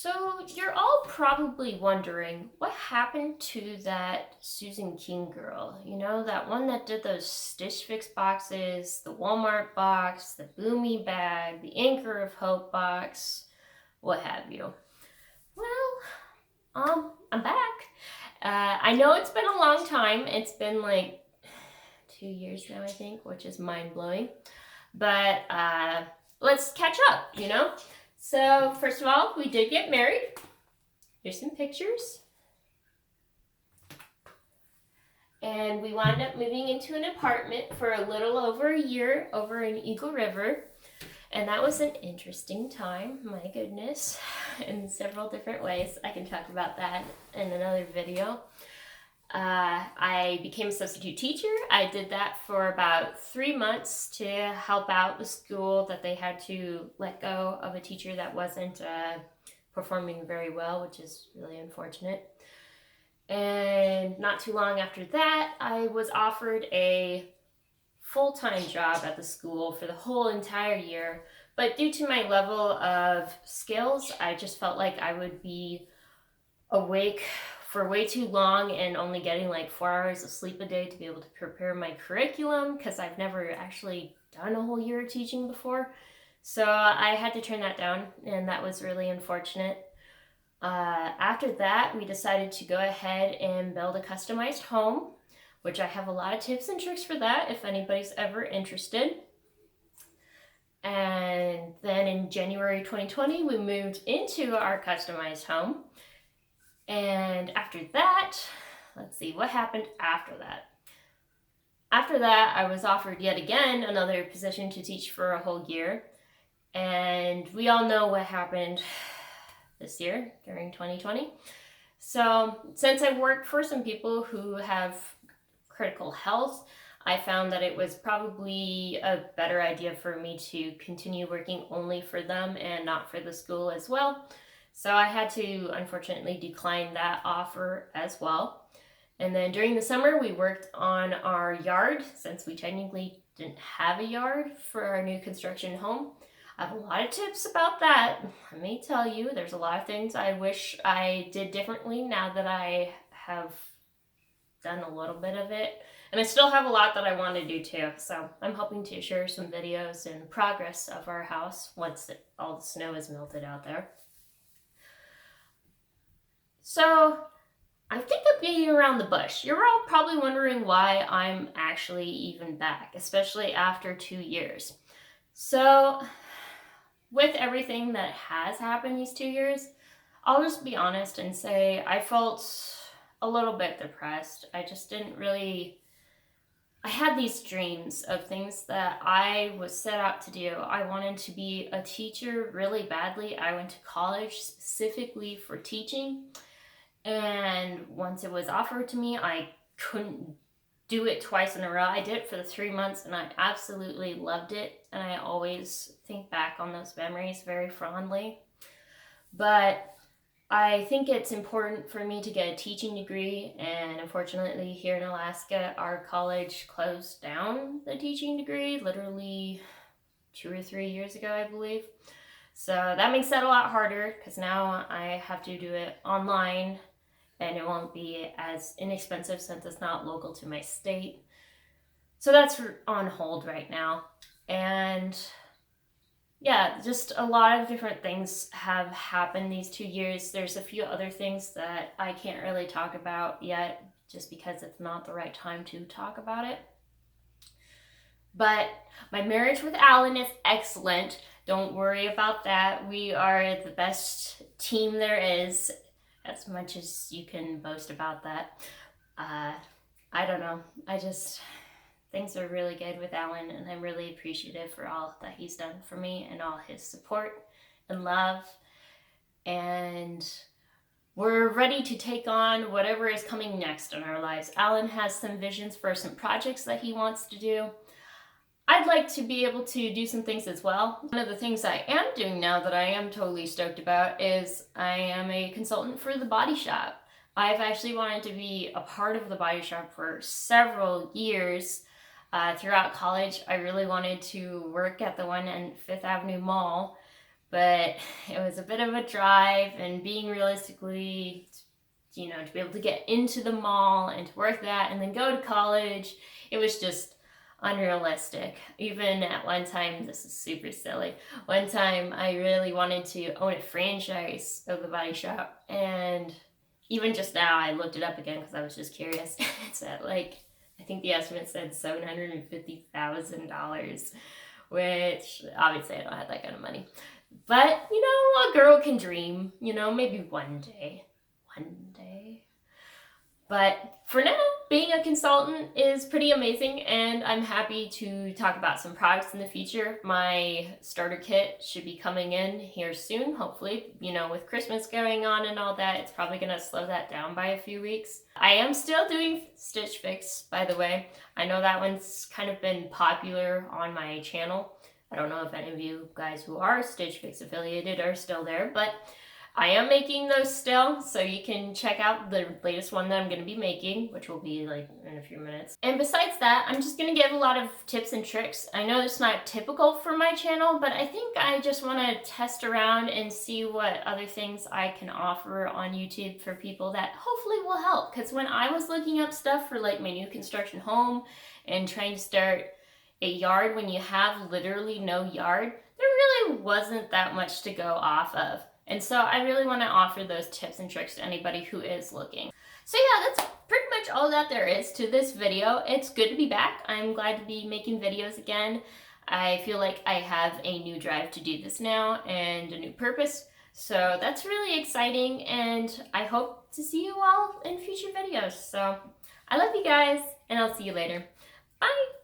So you're all probably wondering what happened to that Susan King girl. You know, that one that did those Stitch Fix boxes, the Walmart box, the Boomy bag, the Anchor of Hope box, what have you. Well, I'm back. I know it's been a long time. It's been like 2 years now, I think, which is mind-blowing. But let's catch up, you know? So, first of all, we did get married. Here's some pictures. And we wound up moving into an apartment for a little over a year over in Eagle River. And that was an interesting time, my goodness, in several different ways. I can talk about that in another video. I became a substitute teacher. I did that for about 3 months to help out the school that they had to let go of a teacher that wasn't performing very well, which is really unfortunate. And not too long after that, I was offered a full-time job at the school for the whole entire year. But due to my level of skills, I just felt like I would be awake for way too long and only getting like 4 hours of sleep a day to be able to prepare my curriculum, because I've never actually done a whole year of teaching before. So I had to turn that down, and that was really unfortunate. After that, we decided to go ahead and build a customized home, which I have a lot of tips and tricks for that if anybody's ever interested. And then in January 2020, we moved into our customized home. And after that, let's see, what happened after that? After that, I was offered yet again another position to teach for a whole year. And we all know what happened this year during 2020. So since I work for some people who have critical health, I found that it was probably a better idea for me to continue working only for them and not for the school as well. So I had to, unfortunately, decline that offer as well. And then during the summer, we worked on our yard, since we technically didn't have a yard for our new construction home. I have a lot of tips about that. Let me tell you, there's a lot of things I wish I did differently now that I have done a little bit of it. And I still have a lot that I want to do too. So I'm hoping to share some videos and progress of our house once all the snow is melted out there. So I think I'm beating around the bush. You're all probably wondering why I'm actually even back, especially after 2 years. So with everything that has happened these 2 years, I'll just be honest and say I felt a little bit depressed. I just didn't really... I had these dreams of things that I was set out to do. I wanted to be a teacher really badly. I went to college specifically for teaching. And once it was offered to me, I couldn't do it twice in a row. I did it for the 3 months and I absolutely loved it. And I always think back on those memories very fondly. But I think it's important for me to get a teaching degree, and unfortunately here in Alaska, our college closed down the teaching degree literally 2 or 3 years ago, I believe. So that makes that a lot harder, because now I have to do it online, and it won't be as inexpensive since it's not local to my state. So that's on hold right now. And yeah, just a lot of different things have happened these 2 years. There's a few other things that I can't really talk about yet, just because it's not the right time to talk about it. But my marriage with Alan is excellent. Don't worry about that. We are the best team there is, as much as you can boast about that. I don't know. Things are really good with Alan, and I'm really appreciative for all that he's done for me and all his support and love. And we're ready to take on whatever is coming next in our lives. Alan has some visions for some projects that he wants to do. I'd like to be able to do some things as well. One of the things I am doing now that I am totally stoked about is I am a consultant for the body shop. I've actually wanted to be a part of the body shop for several years. Throughout college, I really wanted to work at the one in Fifth Avenue Mall, but it was a bit of a drive, and being realistically, to be able to get into the mall and to work that and then go to college, it was just unrealistic. Even at one time, this is super silly, one time I really wanted to own a franchise of the body shop, and even just now I looked it up again because I was just curious. It's at I think the estimate said $750,000, which obviously I don't have that kind of money. But, a girl can dream, maybe one day. One day. But for now, being a consultant is pretty amazing, and I'm happy to talk about some products in the future. My starter kit should be coming in here soon, hopefully. With Christmas going on and all that, it's probably going to slow that down by a few weeks. I am still doing Stitch Fix, by the way. I know that one's kind of been popular on my channel. I don't know if any of you guys who are Stitch Fix affiliated are still there, but I am making those still, so you can check out the latest one that I'm going to be making, which will be in a few minutes. And besides that, I'm just going to give a lot of tips and tricks. I know it's not typical for my channel, but I think I just want to test around and see what other things I can offer on YouTube for people that hopefully will help. Because when I was looking up stuff for my new construction home and trying to start a yard when you have literally no yard, there really wasn't that much to go off of. And so I really want to offer those tips and tricks to anybody who is looking. So yeah, that's pretty much all that there is to this video. It's good to be back. I'm glad to be making videos again. I feel like I have a new drive to do this now and a new purpose. So that's really exciting, and I hope to see you all in future videos. So I love you guys, and I'll see you later. Bye!